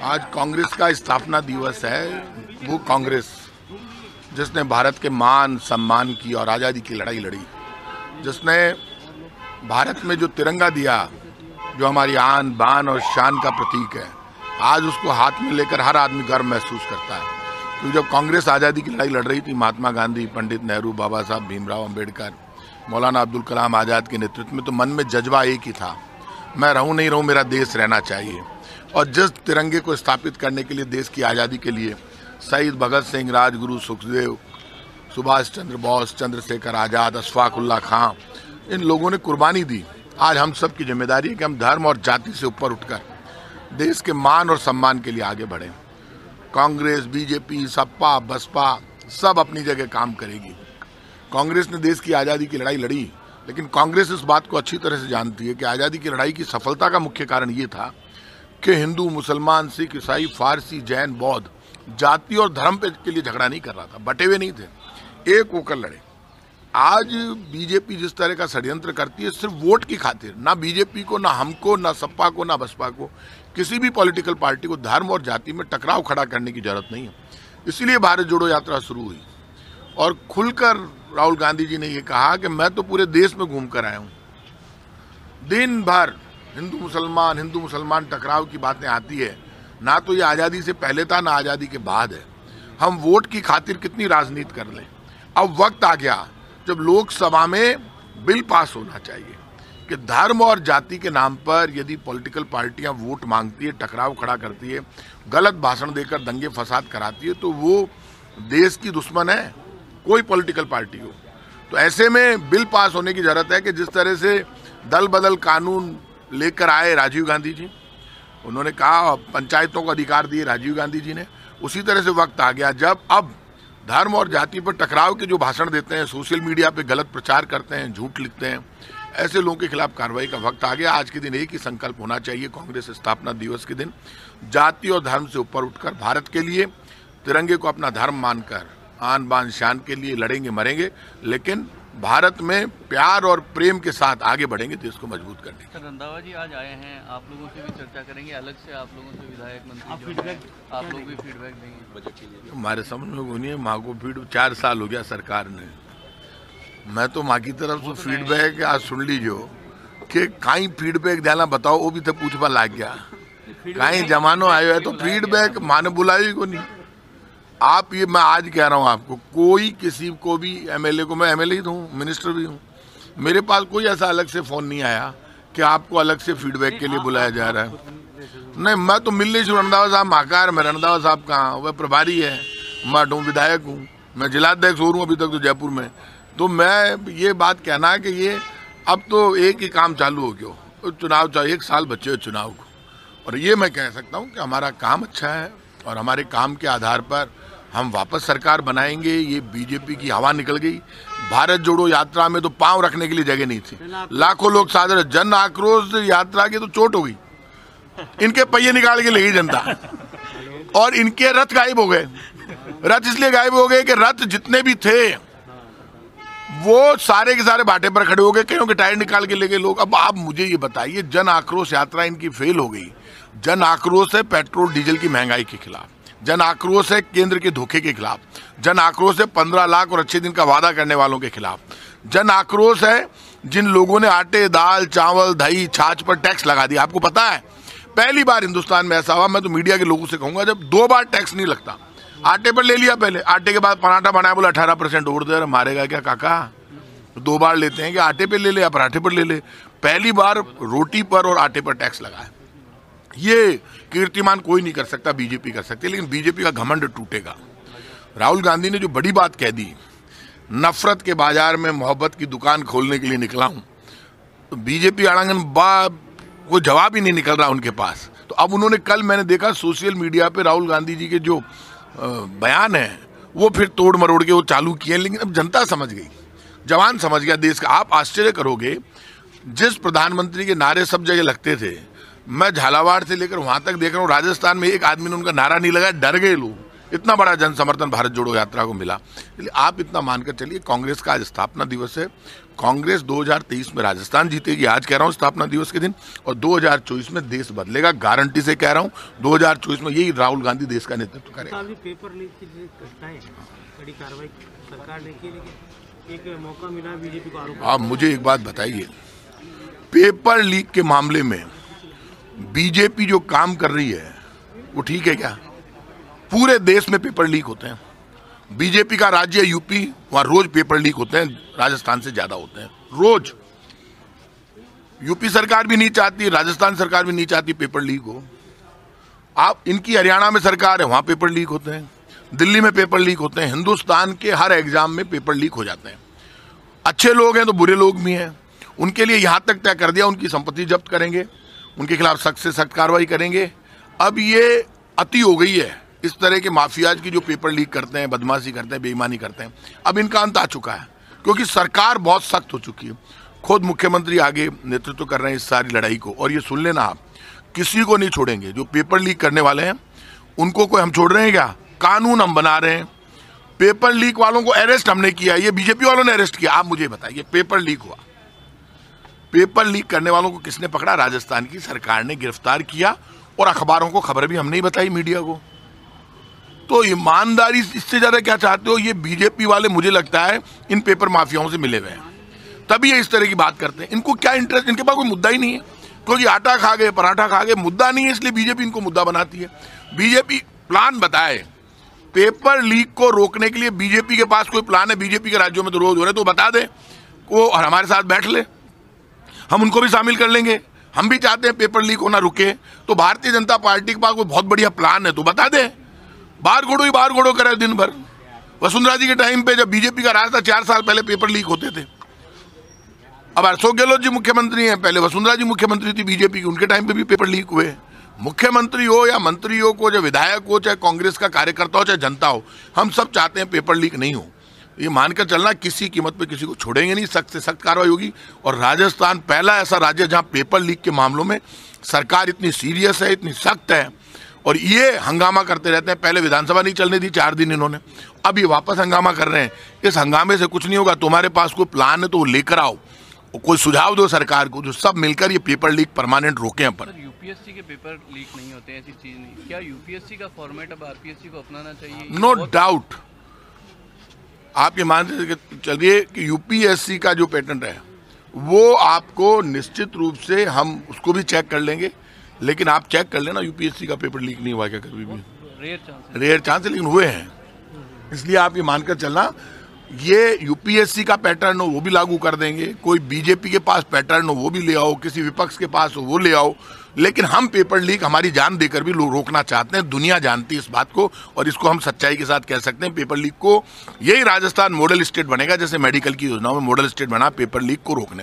आज कांग्रेस का स्थापना दिवस है। वो कांग्रेस जिसने भारत के मान सम्मान की और आज़ादी की लड़ाई लड़ी, जिसने भारत में जो तिरंगा दिया, जो हमारी आन बान और शान का प्रतीक है, आज उसको हाथ में लेकर हर आदमी गर्व महसूस करता है। क्योंकि जब कांग्रेस आज़ादी की लड़ाई लड़ रही थी, महात्मा गांधी, पंडित नेहरू, बाबा साहब भीमराव अंबेडकर, मौलाना अब्दुल कलाम आज़ाद के नेतृत्व में, तो मन में जज्बा एक ही था, मैं रहूं नहीं रहूं, मेरा देश रहना चाहिए। और जिस तिरंगे को स्थापित करने के लिए, देश की आज़ादी के लिए शहीद भगत सिंह, राजगुरु सुखदेव, सुभाष चंद्र बोस, चंद्रशेखर आज़ाद, अशफाक उल्लाह खां, इन लोगों ने कुर्बानी दी। आज हम सब की जिम्मेदारी है कि हम धर्म और जाति से ऊपर उठकर देश के मान और सम्मान के लिए आगे बढ़ें। कांग्रेस, बीजेपी, सपा, बसपा सब अपनी जगह काम करेगी। कांग्रेस ने देश की आज़ादी की लड़ाई लड़ी, लेकिन कांग्रेस इस बात को अच्छी तरह से जानती है कि आज़ादी की लड़ाई की सफलता का मुख्य कारण ये था कि हिंदू, मुसलमान, सिख, ईसाई, फारसी, जैन, बौद्ध जाति और धर्म के लिए झगड़ा नहीं कर रहा था, बटे हुए नहीं थे, एक होकर लड़े। आज बीजेपी जिस तरह का षड्यंत्र करती है सिर्फ वोट की खातिर, ना बीजेपी को, ना हमको, ना सपा को, ना बसपा को, किसी भी पॉलिटिकल पार्टी को धर्म और जाति में टकराव खड़ा करने की जरूरत नहीं है। इसलिए भारत जोड़ो यात्रा शुरू हुई और खुलकर राहुल गांधी जी ने ये कहा कि मैं तो पूरे देश में घूम कर आया हूँ। दिन भर हिंदू मुसलमान टकराव की बातें आती है, ना तो ये आज़ादी से पहले था, ना आज़ादी के बाद है। हम वोट की खातिर कितनी राजनीति कर लें। अब वक्त आ गया जब लोकसभा में बिल पास होना चाहिए कि धर्म और जाति के नाम पर यदि पॉलिटिकल पार्टियां वोट मांगती है, टकराव खड़ा करती है, गलत भाषण देकर दंगे फसाद कराती है, तो वो देश की दुश्मन है, कोई पॉलिटिकल पार्टी हो। तो ऐसे में बिल पास होने की जरूरत है कि जिस तरह से दल बदल कानून लेकर आए राजीव गांधी जी, उन्होंने कहा पंचायतों को अधिकार दिए राजीव गांधी जी ने, उसी तरह से वक्त आ गया जब अब धर्म और जाति पर टकराव के जो भाषण देते हैं, सोशल मीडिया पे गलत प्रचार करते हैं, झूठ लिखते हैं, ऐसे लोगों के खिलाफ कार्रवाई का वक्त आ गया। आज के दिन एक ही संकल्प होना चाहिए, कांग्रेस स्थापना दिवस के दिन जाति और धर्म से ऊपर उठकर भारत के लिए तिरंगे को अपना धर्म मानकर आन बान शान के लिए लड़ेंगे मरेंगे, लेकिन भारत में प्यार और प्रेम के साथ आगे बढ़ेंगे देश को मजबूत करने। सर, रंधावा जी आज आए हैं, आप लोगों से भी चर्चा करेंगे, अलग से आप लोगों से विधायक मंत्री आप लोग भी फीडबैक देंगे बजट के लिए? हमारे समझ में को नहीं है, माँ को 4 साल हो गया सरकार ने, मैं तो माँ की तरफ से फीडबैक आज सुन लीजिए कि कहीं फीडबैक देना बताओ, वो भी तो पूछवा लाग गया, कहीं जमानो आयो है तो फीडबैक माने बुलाई को नहीं। आप ये मैं आज कह रहा हूँ आपको, कोई किसी को भी एमएलए को, मैं एमएलए ही तो हूँ, मिनिस्टर भी हूँ, मेरे पास कोई ऐसा अलग से फोन नहीं आया कि आपको अलग से फीडबैक के लिए बुलाया जा रहा है। नहीं, मैं तो मिल नहीं, रंधावा साहब महाकार में, रंधावा साहब कहाँ, वह प्रभारी है, मैं हूँ विधायक हूँ, मैं जिलाध्यक्ष हो रहा हूँ अभी तक तो जयपुर में। तो मैं ये बात कहना है कि ये अब तो एक ही काम चालू हो गया, चुनाव चाहिए, 1 साल बचे हुए चुनाव को, और ये मैं कह सकता हूँ कि हमारा काम अच्छा है और हमारे काम के आधार पर हम वापस सरकार बनाएंगे। ये बीजेपी की हवा निकल गई। भारत जोड़ो यात्रा में तो पांव रखने के लिए जगह नहीं थी, लाखों लोग सादर, जन आक्रोश यात्रा की तो चोट हो गई, इनके पहिए निकाल के ले गई जनता और इनके रथ गायब हो गए। रथ इसलिए गायब हो गए कि रथ जितने भी थे वो सारे के सारे बाटे पर खड़े हो गए, कहीं के टायर निकाल के ले गए लोग। अब आप मुझे ये बताइए, जन आक्रोश यात्रा इनकी फेल हो गई। जन आक्रोश है पेट्रोल डीजल की महंगाई के खिलाफ, जन आक्रोश है केंद्र के धोखे के खिलाफ, जन आक्रोश है 15 लाख और अच्छे दिन का वादा करने वालों के खिलाफ, जन आक्रोश है जिन लोगों ने आटे, दाल, चावल, दही, छाछ पर टैक्स लगा दिया। आपको पता है पहली बार हिंदुस्तान में ऐसा हुआ, मैं तो मीडिया के लोगों से कहूंगा, जब 2 बार टैक्स नहीं लगता। आटे पर ले लिया पहले, आटे के बाद पराठा बनाया, बोला 18% और दे, मारेगा क्या काका, 2 बार लेते हैं कि आटे पे ले ले या पराठे पर ले ले। पहली बार रोटी पर और आटे पर टैक्स लगाया। ये कीर्तिमान कोई नहीं कर सकता, बीजेपी कर सकती है, लेकिन बीजेपी का घमंड टूटेगा। राहुल गांधी ने जो बड़ी बात कह दी, नफरत के बाजार में मोहब्बत की दुकान खोलने के लिए निकला हूं, तो बीजेपी आड़ंगन कोई जवाब ही नहीं निकल रहा उनके पास। तो अब उन्होंने, कल मैंने देखा सोशल मीडिया पे राहुल गांधी जी के जो बयान है वो फिर तोड़ मरोड़ के वो चालू किए, लेकिन अब जनता समझ गई, जवान समझ गया देश का। आप आश्चर्य करोगे, जिस प्रधानमंत्री के नारे सब जगह लगते थे, मैं झालावाड़ से लेकर वहां तक देख रहा हूँ, राजस्थान में एक आदमी ने उनका नारा नहीं लगाया, डर गए लोग। इतना बड़ा जन समर्थन भारत जोड़ो यात्रा को मिला। इसलिए आप इतना मानकर चलिए, कांग्रेस का आज स्थापना दिवस है, कांग्रेस 2023 में राजस्थान जीतेगी, आज कह रहा हूं स्थापना दिवस के दिन, और 2024 में देश बदलेगा, गारंटी से कह रहा हूं। 2024 में यही राहुल गांधी देश का नेतृत्व करेगा। पेपर लीक की घटनाएं कड़ी कार्रवाई सरकार ने की, लेकिन एक मौका मिला बीजेपी को आरोप। आप मुझे एक बात बताइए, पेपर लीक के मामले में बीजेपी जो काम कर रही है वो ठीक है क्या? पूरे देश में पेपर लीक होते हैं। बीजेपी का राज्य यूपी, वहां रोज पेपर लीक होते हैं, राजस्थान से ज्यादा होते हैं रोज। यूपी सरकार भी नहीं चाहती, राजस्थान सरकार भी नहीं चाहती पेपर लीक हो। आप इनकी हरियाणा में सरकार है, वहां पेपर लीक होते हैं, दिल्ली में पेपर लीक होते हैं, हिंदुस्तान के हर एग्जाम में पेपर लीक हो जाते हैं। अच्छे लोग हैं तो बुरे लोग भी हैं, उनके लिए यहां तक तय कर दिया उनकी संपत्ति जब्त करेंगे, उनके खिलाफ सख्त से सख्त कार्रवाई करेंगे। अब ये अति हो गई है, इस तरह के माफियाज की जो पेपर लीक करते हैं, बदमाशी करते हैं, बेईमानी करते हैं, अब इनका अंत आ चुका है, क्योंकि सरकार बहुत सख्त हो चुकी है। खुद मुख्यमंत्री आगे नेतृत्व कर रहे हैं इस सारी लड़ाई को, और ये सुन लेना आप, किसी को नहीं छोड़ेंगे। जो पेपर लीक करने वाले हैं उनको कोई हम छोड़ रहे हैं क्या? कानून हम बना रहे हैं। पेपर लीक वालों को अरेस्ट हमने किया, ये बीजेपी वालों ने अरेस्ट किया। आप मुझे बताइए, पेपर लीक हुआ, पेपर लीक करने वालों को किसने पकड़ा? राजस्थान की सरकार ने गिरफ्तार किया, और अखबारों को खबर भी हमने ही बताई, मीडिया को। तो ईमानदारी इससे ज्यादा क्या चाहते हो? ये बीजेपी वाले मुझे लगता है इन पेपर माफियाओं से मिले हुए हैं, तभी ये इस तरह की बात करते हैं। इनको क्या इंटरेस्ट, इनके पास कोई मुद्दा ही नहीं है, क्योंकि आटा खा गए, पराठा खा गए, मुद्दा नहीं है, इसलिए बीजेपी इनको मुद्दा बनाती है। बीजेपी प्लान बताए पेपर लीक को रोकने के लिए, बीजेपी के पास कोई प्लान है? बीजेपी के राज्यों में तो रोज हो रहे, तो बता दे वो, और हमारे साथ बैठ ले, हम उनको भी शामिल कर लेंगे। हम भी चाहते हैं पेपर लीक होना रुके, तो भारतीय जनता पार्टी के पास कोई बहुत बढ़िया प्लान है तो बता दे। बाहर घोड़ो करे दिन भर। वसुंधरा जी के टाइम पे जब बीजेपी का राज था, 4 साल पहले पेपर लीक होते थे। अब अशोक गहलोत जी मुख्यमंत्री हैं, पहले वसुंधरा जी मुख्यमंत्री थी बीजेपी की, उनके टाइम पे भी पेपर लीक हुए। मुख्यमंत्री हो या मंत्री हो, को चाहे विधायक हो, चाहे कांग्रेस का कार्यकर्ता हो, चाहे जनता हो, हम सब चाहते हैं पेपर लीक नहीं हो। ये मानकर चलना, किसी कीमत पे किसी को छोड़ेंगे नहीं, सख्त से सख्त कार्रवाई होगी। और राजस्थान पहला ऐसा राज्य जहां पेपर लीक के मामलों में सरकार इतनी सीरियस है, इतनी सख्त है, और ये हंगामा करते रहते हैं। पहले विधानसभा नहीं चलने दी 4 दिन इन्होंने, अब ये वापस हंगामा कर रहे हैं। इस हंगामे से कुछ नहीं होगा। तुम्हारे पास कोई प्लान है तो वो लेकर आओ, कोई सुझाव दो सरकार को, जो सब मिलकर ये पेपर लीक परमानेंट रोकें। अपन यूपीएससी के पेपर लीक नहीं होते, ऐसी चीज नहीं। क्या यूपीएससी का फॉर्मेट अब आरपीएससी को अपनाना चाहिए? No doubt. आप ये मान चलिए कि यूपीएससी का जो पेटेंट है वो आपको निश्चित रूप से, हम उसको भी चेक कर लेंगे, लेकिन आप चेक कर लेना यूपीएससी का पेपर लीक नहीं हुआ क्या कभी भी? रेयर चांस है, लेकिन हुए हैं। इसलिए आप ये मानकर चलना, ये यूपीएससी का पैटर्न हो वो भी लागू कर देंगे, कोई बीजेपी के पास पैटर्न हो वो भी ले आओ, किसी विपक्ष के पास हो वो ले आओ, लेकिन हम पेपर लीक हमारी जान देकर भी लोग रोकना चाहते हैं। दुनिया जानती है इस बात को, और इसको हम सच्चाई के साथ कह सकते हैं। पेपर लीक को, यही राजस्थान मॉडल स्टेट बनेगा, जैसे मेडिकल की योजनाओं में मॉडल स्टेट बना पेपर लीक को रोकने।